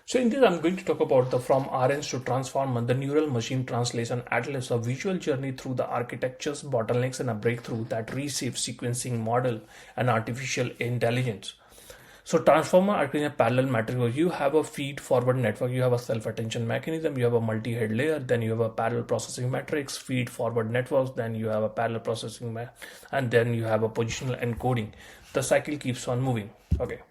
So in this, I'm going to talk about the from RNs to transformer, the neural machine translation atlas, a visual journey through the architectures, bottlenecks, and a breakthrough that reshapes sequencing model and artificial intelligence. So transformer are in a parallel matrix. You have a feed forward network, you have a self-attention mechanism, you have a multi-head layer, then you have a parallel processing matrix, feed forward networks, then you have a parallel processing and then you have a positional encoding. The cycle keeps on moving. Okay.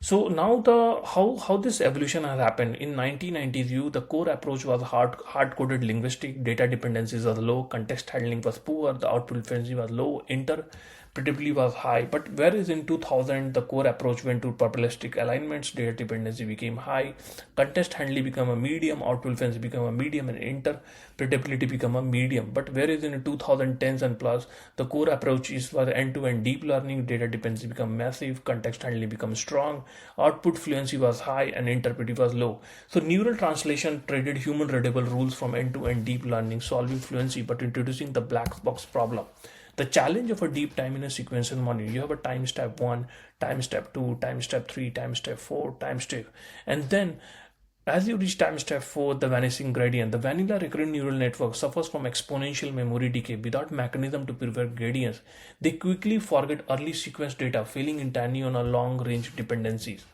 So now the how this evolution has happened in 1990s view, the core approach was hard coded linguistic, data dependencies was low, context handling was poor, the output efficiency was low, interpretability was high. But whereas in 2000 the core approach went to probabilistic alignments, data dependency became high, context handling became a medium, output efficiency became a medium, and interpretability become a medium. But whereas in 2010s and plus the core approach is for end-to-end deep learning, data dependency become massive, context handling become strong, output fluency was high, and interpretive was low. So neural translation traded human readable rules from end-to-end deep learning, solving fluency but introducing the black box problem. The challenge of a deep time in a sequential model, you have a time step 1, time step 2, time step 3, time step 4, time step, and then as you reach time step 4, the vanishing gradient, the vanilla recurrent neural network suffers from exponential memory decay without mechanism to prevent gradients. They quickly forget early sequence data, failing entirely on a long range dependencies.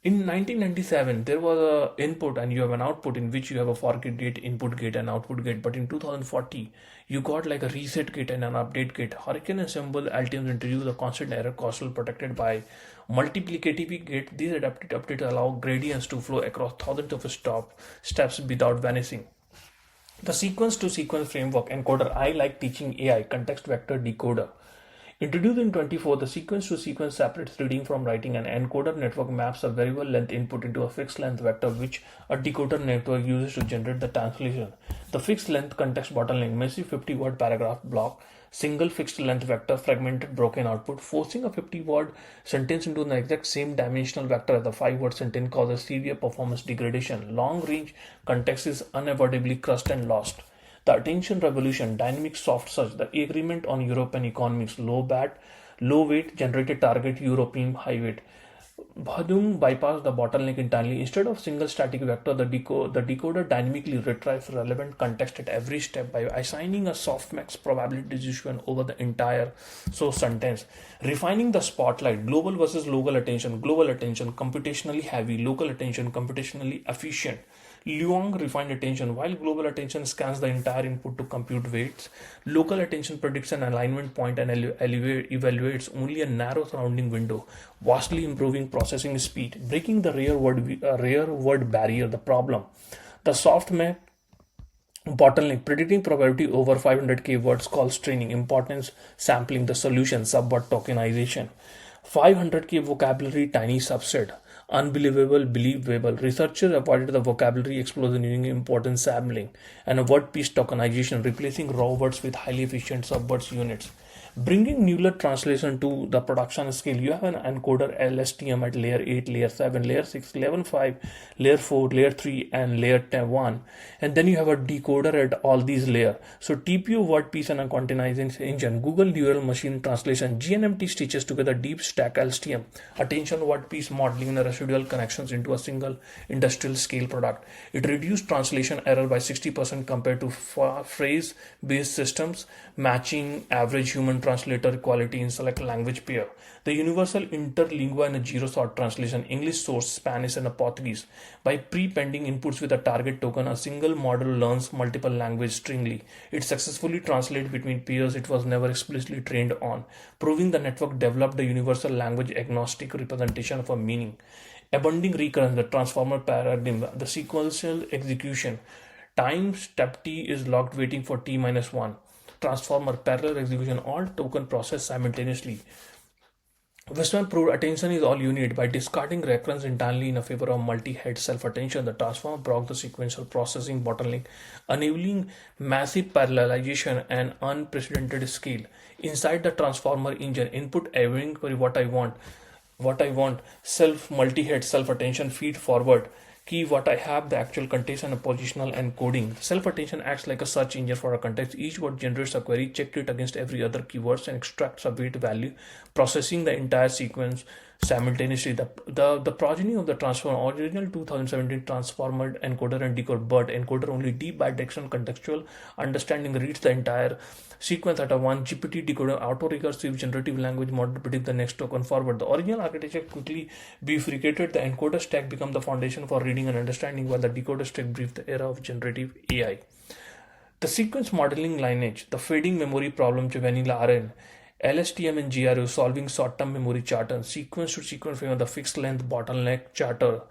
In 1997, there was a input and you have an output in which you have a forget gate, input gate, and output gate. But in 2040, you got like a reset gate and an update gate. Hurricane Ensemble Altium introduced a constant error causal protected by multiplicative gate. These adaptive updates allow gradients to flow across thousands of steps without vanishing. The sequence to sequence framework encoder. I like teaching AI context vector decoder. Introduced in 24, the sequence-to-sequence separates reading from writing. An encoder network maps a variable length input into a fixed length vector which a decoder network uses to generate the translation. The fixed length context bottleneck, massive 50-word paragraph block, single fixed length vector, fragmented broken output, forcing a 50-word sentence into the exact same dimensional vector as the 5-word sentence causes severe performance degradation. Long range context is unavoidably crushed and lost. The attention revolution, dynamic soft search, the agreement on European economics, low weight generated target European high weight. Bhadoom bypassed the bottleneck entirely. Instead of single static vector, the decoder dynamically retrieves relevant context at every step by assigning a softmax probability distribution over the entire source sentence. Refining the spotlight, global versus global attention, computationally heavy, local attention, computationally efficient. Luong refined attention. While global attention scans the entire input to compute weights, local attention predicts an alignment point and evaluates only a narrow surrounding window, vastly improving processing speed, breaking the rare word barrier. The problem, the softmax bottleneck, predicting probability over 500k words, calls training, importance, sampling, the solution, subword tokenization. 500k vocabulary, tiny subset, unbelievable, believable. Researchers avoided the vocabulary explosion using importance sampling and a word piece tokenization, replacing raw words with highly efficient subwords units. Bringing neural translation to the production scale, you have an encoder LSTM at layer 8, layer 7, layer 6, layer 5, layer 4, layer 3, and layer 1. And then you have a decoder at all these layers. So TPU, word piece, and a quantization engine. Google Neural Machine Translation, GNMT stitches together deep stack LSTM, attention word piece modeling, and residual connections into a single industrial scale product. It reduced translation error by 60% compared to phrase-based systems, matching average human translator equality in select language pair. The universal interlingua and a zero-sort translation, English source, Spanish, and a Portuguese. By pre-pending inputs with a target token, a single model learns multiple languages stringly. It successfully translates between pairs it was never explicitly trained on, proving the network developed a universal language agnostic representation of a meaning. Abounding recurrence, the transformer paradigm, the sequential execution. Time step t is locked waiting for t minus 1. Transformer parallel execution, all token processed simultaneously. Westman proved attention is all you need. By discarding recurrence entirely in favor of multi-head self-attention, the transformer broke the sequential processing bottleneck, enabling massive parallelization and unprecedented scale. Inside the transformer engine, input everything for what I want, self multi-head self-attention, feed forward. Key what I have, the actual context, and a positional encoding. Self-attention acts like a search engine for a context. Each word generates a query, checked it against every other keywords, and extracts a weight value, processing the entire sequence simultaneously. The progeny of the transformer, original 2017 transformer encoder and decoder, but encoder only deep bidirectional contextual understanding reads the entire sequence at a 1 GPT decoder auto recursive generative language model predict the next token forward. The original architecture quickly bifurcated. The encoder stack became the foundation for reading and understanding, while the decoder stack briefed the era of generative AI. The sequence modeling lineage, the fading memory problem to vanilla RN, LSTM and GRU solving short-term memory charter, sequence to sequence frame of the fixed length bottleneck charter,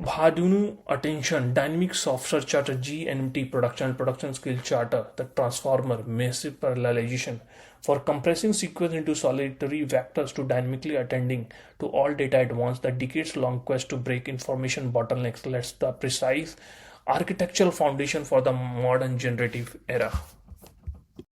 Bhadunu attention, dynamic software charter, GNMT production skill charter, the transformer, massive parallelization for compressing sequence into solitary vectors to dynamically attending to all data at once, the decades long quest to break information bottlenecks. Let's the precise architectural foundation for the modern generative era.